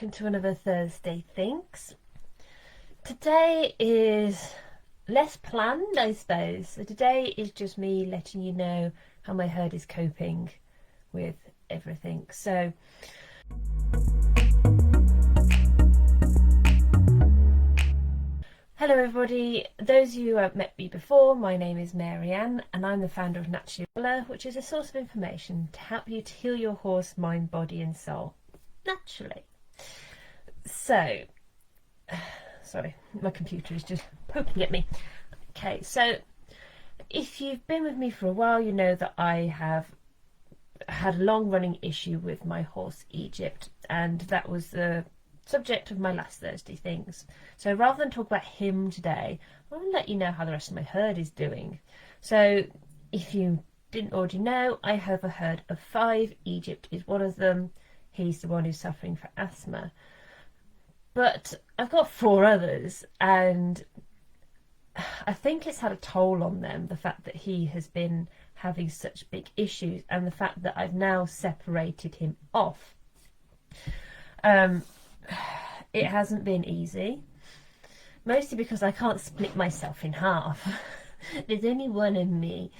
welcome to another Thursday Thinks. Today is less planned, I suppose. So today is just me letting you know how my herd is coping with everything. So hello everybody, those of you who have met me before, my name is Marianne and I'm the founder of Wilor, which is a source of information to help you to heal your horse, mind, body and soul naturally. So, sorry, my computer is just poking at me. Okay, so if you've been with me for a while, you know that I have had a long-running issue with my horse Egypt, and that was the subject of my last Thursday Things. So rather than talk about him today, I want to let you know how the rest of my herd is doing. So if you didn't already know, I have a herd of 5. Egypt is one of them. He's the one who's suffering from asthma. But I've got 4 others, and I think it's had a toll on them, the fact that he has been having such big issues and the fact that I've now separated him off. It hasn't been easy, mostly because I can't split myself in half. There's only one in me,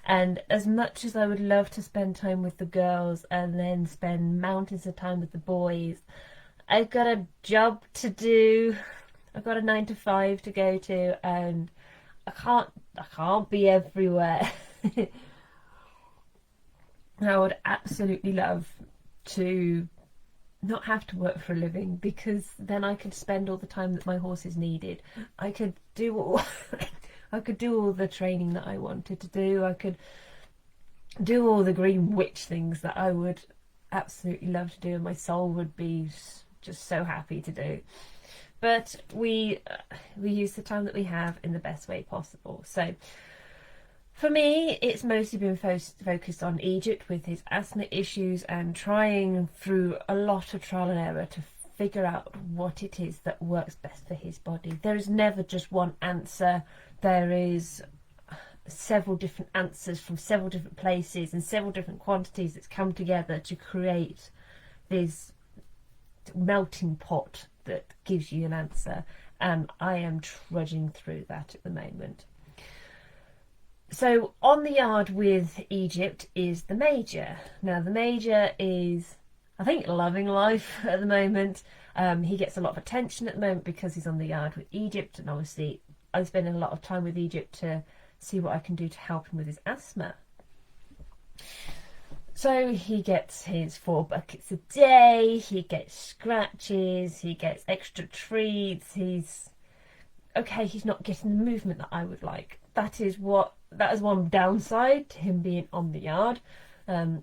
and as much as I would love to spend time with the girls and then spend mountains of time with the boys, I've got a job to do. I've got a 9 to 5 to go to, and I can't be everywhere. I would absolutely love to not have to work for a living, because then I could spend all the time that my horses needed. I could do all I could do all the training that I wanted to do. I could do all the green witch things that I would absolutely love to do, and my soul would be just so happy to do. But we use the time that we have in the best way possible. So for me, it's mostly been focused on Egypt with his asthma issues, and trying through a lot of trial and error to figure out what it is that works best for his body. There is never just one answer. There is several different answers from several different places and several different quantities that's come together to create this melting pot that gives you an answer, and I am trudging through that at the moment. So on the yard with Egypt is the Major. Now the Major is, I think, loving life at the moment. He gets a lot of attention at the moment because he's on the yard with Egypt, and obviously I'm spending a lot of time with Egypt to see what I can do to help him with his asthma. So he gets his 4 buckets a day, he gets scratches, he gets extra treats. He's not getting the movement that I would like. That is one downside to him being on the yard. My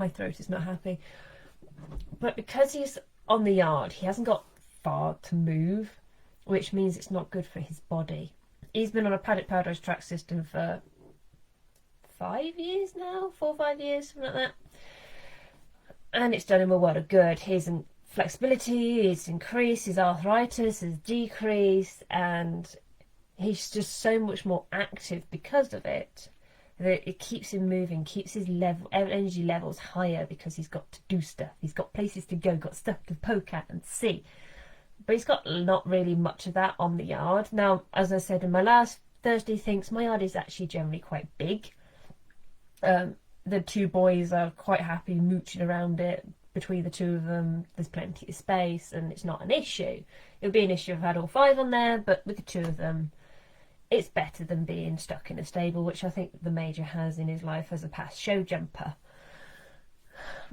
throat is not happy. But because he's on the yard, he hasn't got far to move, which means it's not good for his body. He's been on a paddock powderized track system for 5 years now, 4 or 5 years, something like that. And it's done him a world of good. His flexibility is increased, his arthritis has decreased, and he's just so much more active because of it, that it keeps him moving, keeps his energy levels higher, because he's got to do stuff, he's got places to go, got stuff to poke at and see. But he's got not really much of that on the yard. Now, as I said in my last Thursday Thinks, my yard is actually generally quite big. The 2 boys are quite happy mooching around it. Between the 2 of them, there's plenty of space, and it's not an issue. It would be an issue if I had all 5 on there, but with the 2 of them, it's better than being stuck in a stable, which I think the Major has in his life as a past show jumper.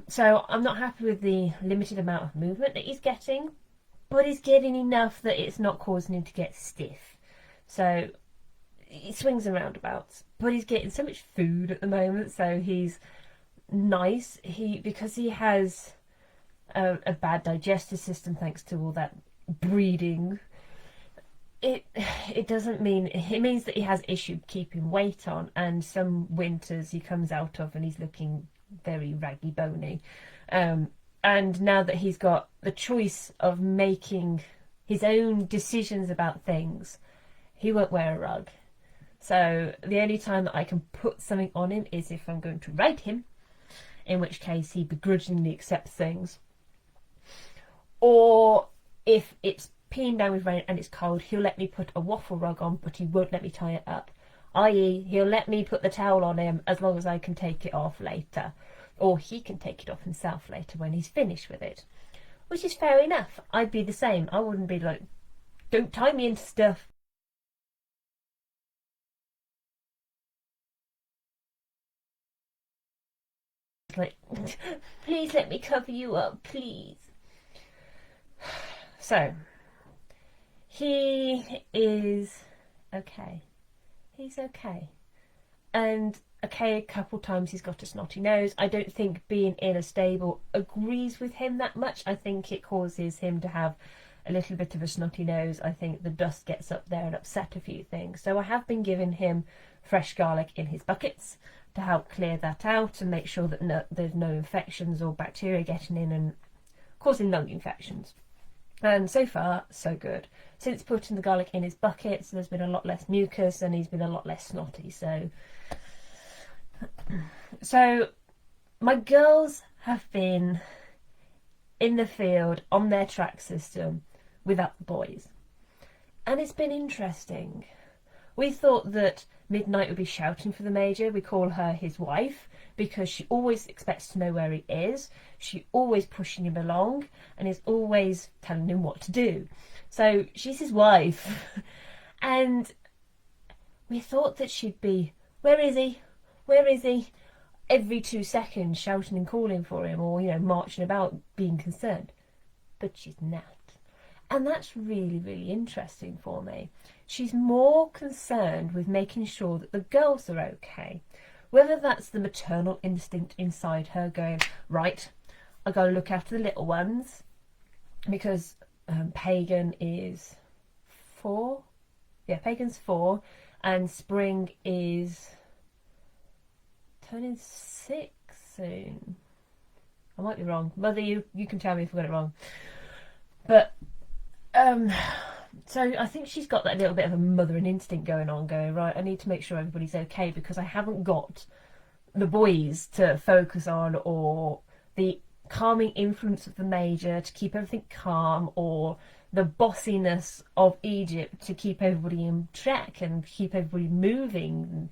So I'm not happy with the limited amount of movement that he's getting, but he's getting enough that it's not causing him to get stiff. So he swings and roundabouts, but he's getting so much food at the moment, so he's nice. Because he has a bad digestive system thanks to all that breeding, it means that he has issue keeping weight on, and some winters he comes out of and he's looking very raggy bony, and now that he's got the choice of making his own decisions about things, he won't wear a rug. So the only time that I can put something on him is if I'm going to ride him, in which case he begrudgingly accepts things. Or if it's peeing down with rain and it's cold, he'll let me put a waffle rug on, but he won't let me tie it up. I.e., he'll let me put the towel on him as long as I can take it off later. Or he can take it off himself later when he's finished with it. Which is fair enough. I'd be the same. I wouldn't be like, don't tie me into stuff. Like, please let me cover you up, please. So, he is okay. He's okay. And okay, a couple times he's got a snotty nose. I don't think being in a stable agrees with him that much. I think it causes him to have a little bit of a snotty nose. I think the dust gets up there and upset a few things. So I have been giving him fresh garlic in his buckets to help clear that out and make sure that there's no infections or bacteria getting in and causing lung infections. And so far, so good. Since putting the garlic in his buckets, there's been a lot less mucus and he's been a lot less snotty. So my girls have been in the field on their track system without the boys. And it's been interesting. We thought that Midnight would be shouting for the Major. We call her his wife because she always expects to know where he is. She's always pushing him along and is always telling him what to do. So she's his wife. And we thought that she'd be, where is he? Where is he? Every 2 seconds shouting and calling for him or, marching about being concerned. But she's not. And that's really, really interesting for me. She's more concerned with making sure that the girls are okay. Whether that's the maternal instinct inside her going, right, I've got to look after the little ones because Pagan is 4. Yeah, Pagan's 4 and Spring is turning 6 soon. I might be wrong. Mother, you can tell me if I got it wrong. But so I think she's got that little bit of a mothering instinct going on, going, right, I need to make sure everybody's okay because I haven't got the boys to focus on or the calming influence of the Major to keep everything calm or the bossiness of Egypt to keep everybody in track and keep everybody moving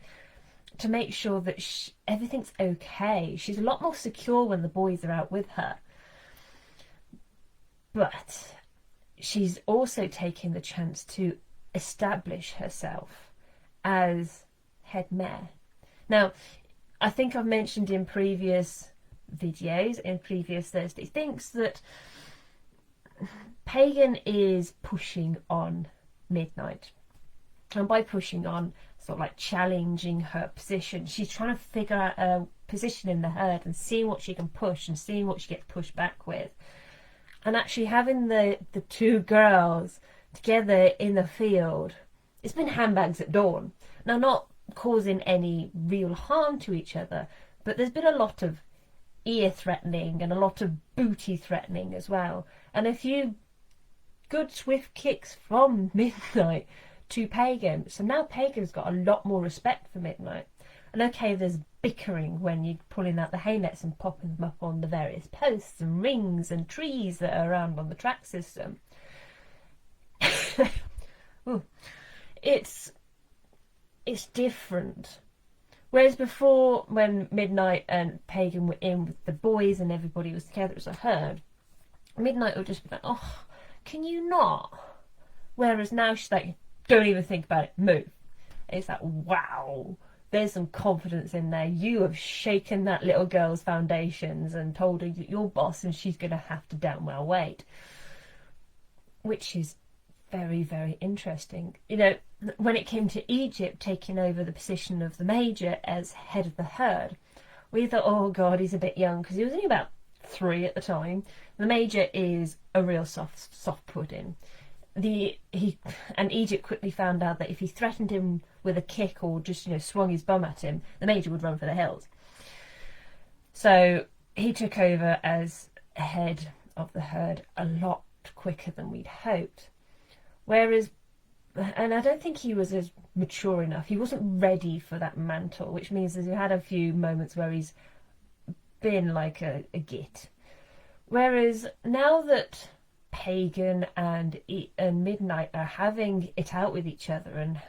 to make sure that everything's okay. She's a lot more secure when the boys are out with her. But she's also taking the chance to establish herself as head mare. Now, I think I've mentioned in previous videos, in previous Thursday Thinks, that Pagan is pushing on Midnight. And by pushing on, sort of like challenging her position. She's trying to figure out a position in the herd and seeing what she can push and seeing what she gets pushed back with. And actually having the 2 girls together in the field, it's been handbags at dawn. Now, not causing any real harm to each other, but there's been a lot of ear threatening and a lot of booty threatening as well. And a few good swift kicks from Midnight to Pagan. So now Pagan's got a lot more respect for Midnight. And okay, there's bickering when you're pulling out the hay nets and popping them up on the various posts and rings and trees that are around on the track system. It's different. Whereas before, when Midnight and Pagan were in with the boys and everybody was together as a herd, Midnight would just be like, oh, can you not? Whereas now she's like, don't even think about it, move. And it's like, wow. There's some confidence in there. You have shaken that little girl's foundations and told her that you're boss and she's going to have to damn well wait. Which is very, very interesting. When it came to Egypt taking over the position of the Major as head of the herd, we thought, oh God, he's a bit young because he was only about 3 at the time. The Major is a real soft pudding. And Egypt quickly found out that if he threatened him with a kick or just swung his bum at him, the Major would run for the hills. So he took over as head of the herd a lot quicker than we'd hoped. Whereas, and I don't think he was as mature enough. He wasn't ready for that mantle, which means that he had a few moments where he's been like a git. Whereas now that Pagan and Midnight are having it out with each other and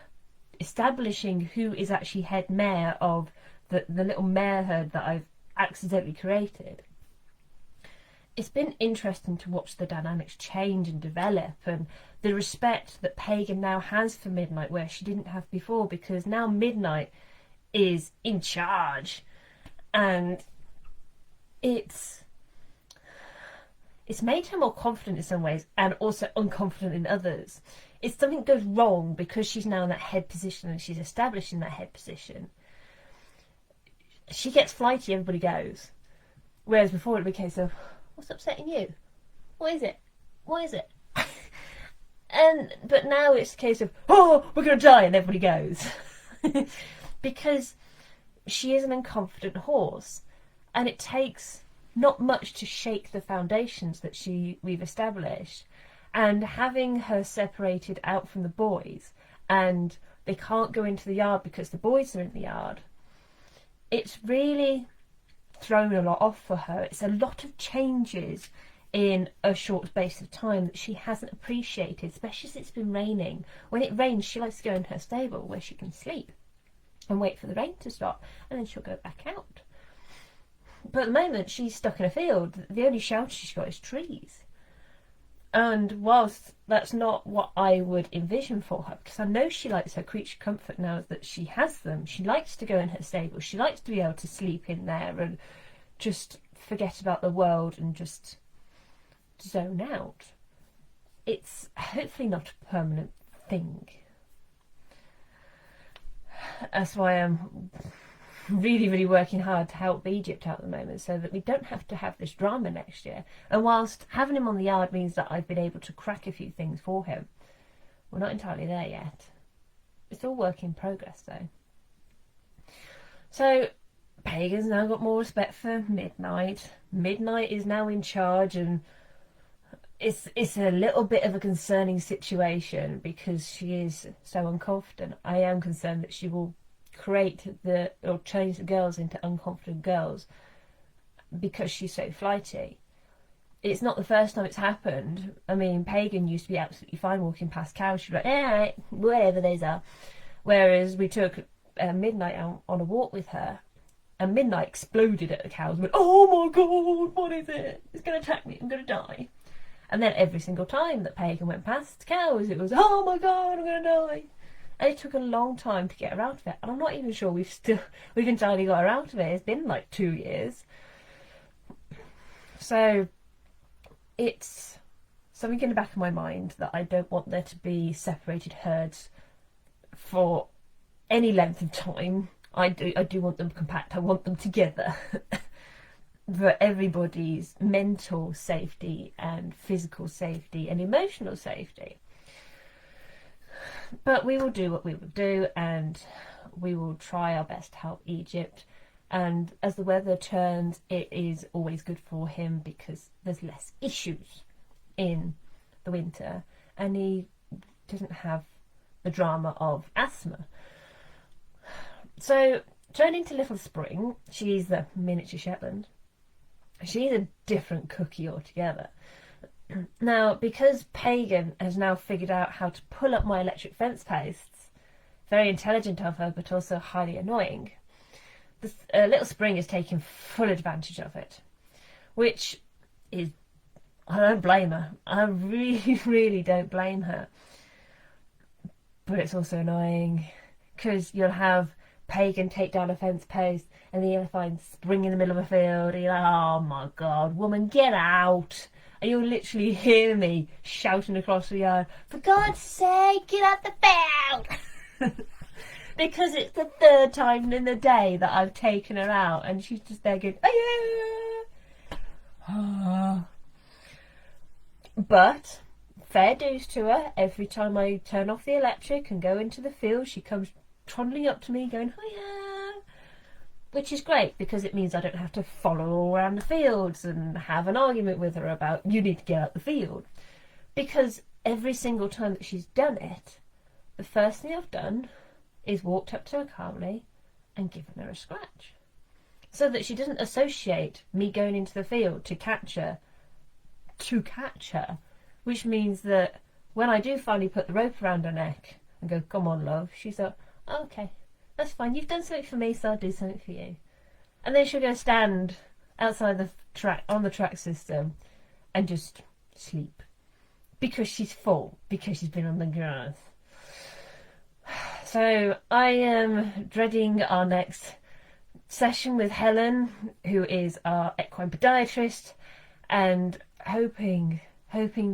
establishing who is actually head mare of the little mare herd that I've accidentally created, it's been interesting to watch the dynamics change and develop, and the respect that Pagan now has for Midnight where she didn't have before, because now Midnight is in charge, and it's made her more confident in some ways and also unconfident in others. If something goes wrong because she's now in that head position and she's established in that head position, she gets flighty, everybody goes. Whereas before it'd be a case of, what's upsetting you? What is it? What is it? But now it's a case of, oh, we're going to die, and everybody goes. Because she is an unconfident horse, and it takes not much to shake the foundations that we've established. And having her separated out from the boys, and they can't go into the yard because the boys are in the yard, it's really thrown a lot off for her. It's a lot of changes in a short space of time that she hasn't appreciated, especially since it's been raining. When it rains, she likes to go into her stable where she can sleep and wait for the rain to stop, and then she'll go back out. But at the moment, she's stuck in a field. The only shelter she's got is trees. And whilst that's not what I would envision for her, because I know she likes her creature comfort now that she has them, she likes to go in her stable, she likes to be able to sleep in there and just forget about the world and just zone out. It's hopefully not a permanent thing. That's why I'm really, really working hard to help Egypt out at the moment, so that we don't have to have this drama next year. And whilst having him on the yard means that I've been able to crack a few things for him, we're not entirely there yet. It's all work in progress though. So Pagan's now got more respect for Midnight. Midnight is now in charge, and it's a little bit of a concerning situation because she is so unconfident. I am concerned that she will change the girls into unconfident girls because she's so flighty. It's not the first time it's happened. I mean, Pagan used to be absolutely fine walking past cows. She'd be like, alright, whatever those are. Whereas we took Midnight out on a walk with her, and Midnight exploded at the cows and went, oh my god, what is it? It's going to attack me, I'm going to die. And then every single time that Pagan went past cows, it was, oh my god, I'm going to die. And it took a long time to get her out of it. And I'm not even sure we've entirely got her out of it. It's been like 2 years. So it's something in the back of my mind that I don't want there to be separated herds for any length of time. I do want them compact. I want them together. For everybody's mental safety and physical safety and emotional safety. But we will do what we will do, and we will try our best to help Egypt. And as the weather turns, it is always good for him because there's less issues in the winter, and he doesn't have the drama of asthma. So turning to Little Spring, she's the miniature Shetland. She's a different cookie altogether. Now, because Pagan has now figured out how to pull up my electric fence posts, very intelligent of her, but also highly annoying, Little Spring is taking full advantage of it, which is, I don't blame her. I really, really don't blame her. But it's also annoying, because you'll have Pagan take down a fence post, and then you'll find Spring in the middle of a field, and you're like, oh my god, woman, get out! And you'll literally hear me shouting across the yard, for God's sake, get out the field! Because it's the third time in the day that I've taken her out, and she's just there going, oh yeah! But, fair dues to her, every time I turn off the electric and go into the field, she comes trundling up to me going, oh yeah! Which is great, because it means I don't have to follow her all around the fields and have an argument with her about, you need to get out the field. Because every single time that she's done it, the first thing I've done is walked up to her calmly and given her a scratch. so that she doesn't associate me going into the field to catch her, which means that when I do finally put the rope around her neck and go, come on, love, she's like, oh, okay, that's fine, you've done something for me, so I'll do something for you. And then she'll go stand outside the track, on the track system, and just sleep. Because she's full, because she's been on the grass. So I am dreading our next session with Helen, who is our equine podiatrist, and hoping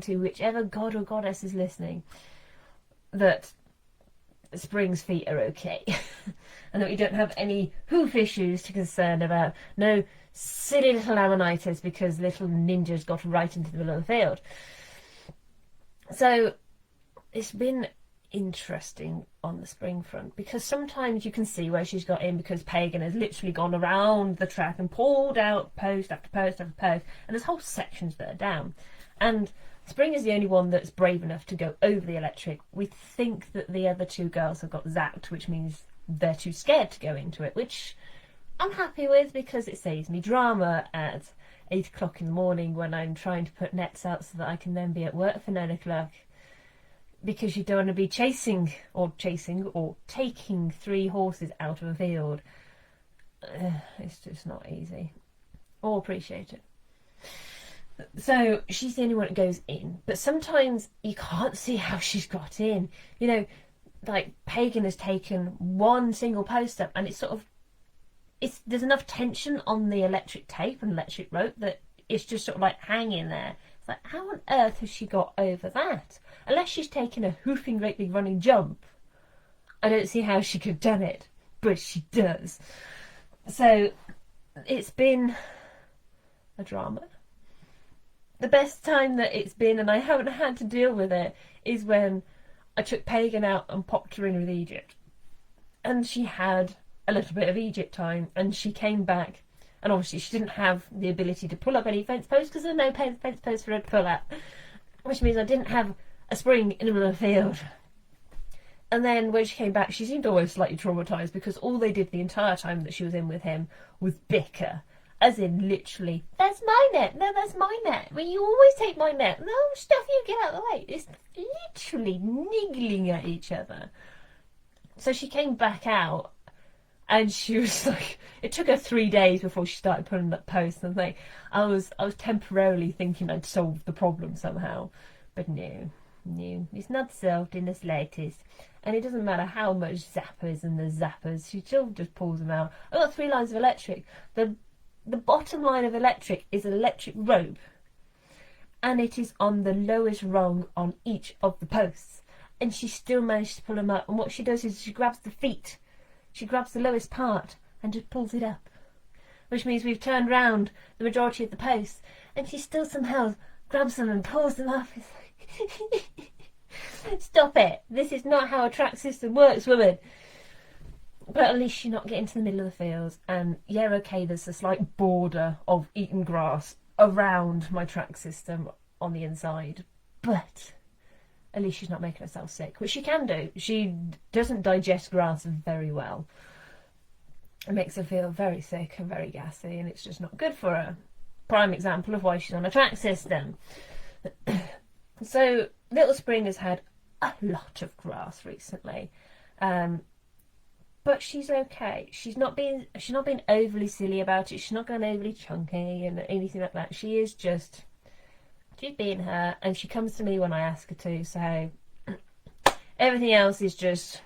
to, whichever god or goddess is listening, that Spring's feet are okay. And that we don't have any hoof issues to concern about. No silly little laminitis because little ninjas got right into the middle of the field. So it's been interesting on the Spring front, because sometimes you can see where she's got in because Pagan has literally gone around the track and pulled out post after post after post, and there's whole sections that are down, and Spring is the only one that's brave enough to go over the electric. We think that the other two girls have got zapped, which means they're too scared to go into it, which I'm happy with because it saves me drama at 8 o'clock in the morning when I'm trying to put nets out so that I can then be at work for 9 o'clock. Because you don't want to be chasing or taking 3 horses out of a field. It's just not easy or appreciated. So she's the only one that goes in, but sometimes you can't see how she's got in. You know, like Pagan has taken one single post up, and it's sort of, there's enough tension on the electric tape and electric rope that it's just sort of like hanging there. It's like, how on earth has she got over that? Unless she's taken a hoofing great big running jump, I don't see how she could have done it, but she does. So it's been a drama. The best time that it's been, and I haven't had to deal with it, is when I took Pagan out and popped her in with Egypt. And she had a little bit of Egypt time, and she came back, and obviously she didn't have the ability to pull up any fence posts because there's no fence posts for her to pull up, which means I didn't have a Spring in the middle of the field. And then when she came back, she seemed almost slightly traumatised because all they did the entire time that she was in with him was bicker. As in, literally, that's my net. No, that's my net. Well, you always take my net. No, stuff, you get out of the way. It's literally niggling at each other. So she came back out, and she was like, it took her 3 days before she started putting up posts. And like, I was temporarily thinking I'd solved the problem somehow, but no, it's not solved in the slightest. And it doesn't matter how much zappers and the zappers, she still just pulls them out. I've got 3 lines of electric. The bottom line of electric is an electric rope, and it is on the lowest rung on each of the posts, and she still managed to pull them up. And what she does is she grabs the feet, she grabs the lowest part and just pulls it up, which means we've turned round the majority of the posts, and she still somehow grabs them and pulls them up. It's like, stop it, this is not how a track system works, woman. But at least she's not getting to the middle of the fields. And yeah, okay, there's a slight border of eaten grass around my track system on the inside. But at least she's not making herself sick, which she can do. She doesn't digest grass very well. It makes her feel very sick and very gassy, and it's just not good for her. Prime example of why she's on a track system. So Little Spring has had a lot of grass recently. But she's okay. She's not being overly silly about it. She's not going overly chunky and anything like that. She's being her, and she comes to me when I ask her to. So everything else is just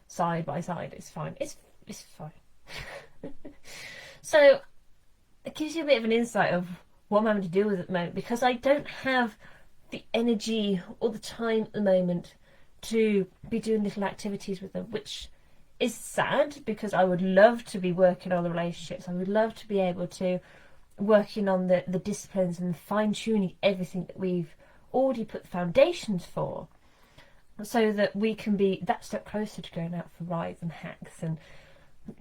side by side. It's fine. It's fine. So it gives you a bit of an insight of what I'm having to deal with at the moment, because I don't have the energy or the time at the moment to be doing little activities with them, which is sad because I would love to be working on the relationships. I would love to be able to working on the disciplines and fine-tuning everything that we've already put foundations for, so that we can be that step closer to going out for rides and hacks and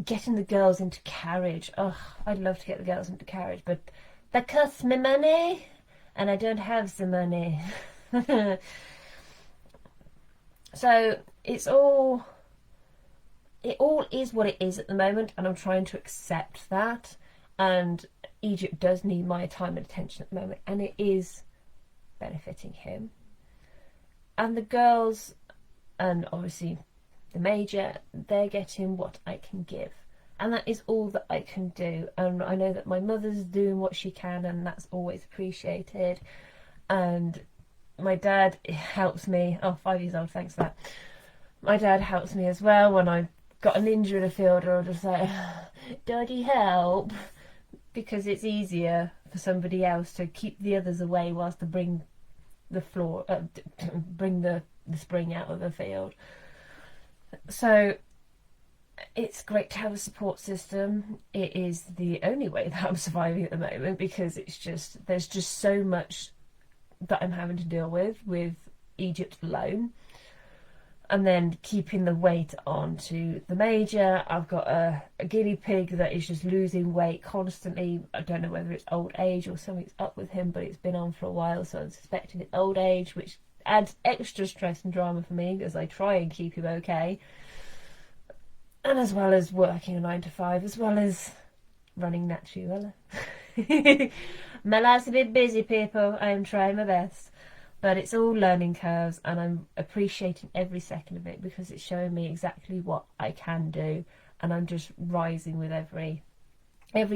getting the girls into carriage. Oh, I'd love to get the girls into carriage, but that costs me money and I don't have the money. So it's all it all is what it is at the moment, and I'm trying to accept that. And Egypt does need my time and attention at the moment, and it is benefiting him. And the girls, and obviously the major, they're getting what I can give. And that is all that I can do. And I know that my mother's doing what she can, and that's always appreciated. And my dad helps me. Oh, 5 years old, thanks for that. My dad helps me as well when I've got an injury in a field, or I'll just say, Daddy, help. Because it's easier for somebody else to keep the others away whilst to bring the spring out of the field. So it's great to have a support system. It is the only way that I'm surviving at the moment, because there's just so much that I'm having to deal with Egypt alone. And then keeping the weight on to the major. I've got a guinea pig that is just losing weight constantly. I don't know whether it's old age or something's up with him, but it's been on for a while, so I'm suspecting it's old age, which adds extra stress and drama for me as I try and keep him okay. And as well as working a 9 to 5, as well as running naturally. My life's a bit busy, people. I am trying my best. But it's all learning curves, and I'm appreciating every second of it, because it's showing me exactly what I can do, and I'm just rising with every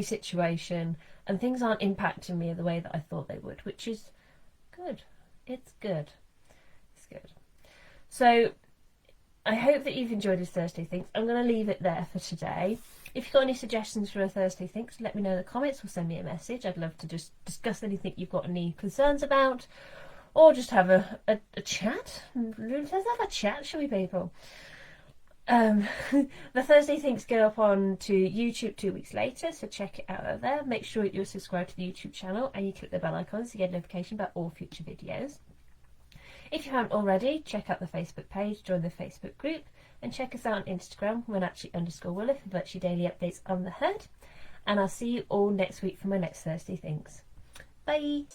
situation, and things aren't impacting me the way that I thought they would, which is good. It's good. It's good. So I hope that you've enjoyed this Thursday Thinks. I'm going to leave it there for today. If you've got any suggestions for a Thursday Thinks, let me know in the comments or send me a message. I'd love to just discuss anything you've got any concerns about. Or just have a chat. Let's have a chat, shall we, people? The Thursday Thinks go up on to YouTube 2 weeks later, so check it out over there. Make sure that you're subscribed to the YouTube channel and you click the bell icon so you get a notification about all future videos. If you haven't already, check out the Facebook page, join the Facebook group, and check us out on Instagram, @Wilor, for virtually daily updates on the herd. And I'll see you all next week for my next Thursday Thinks. Bye!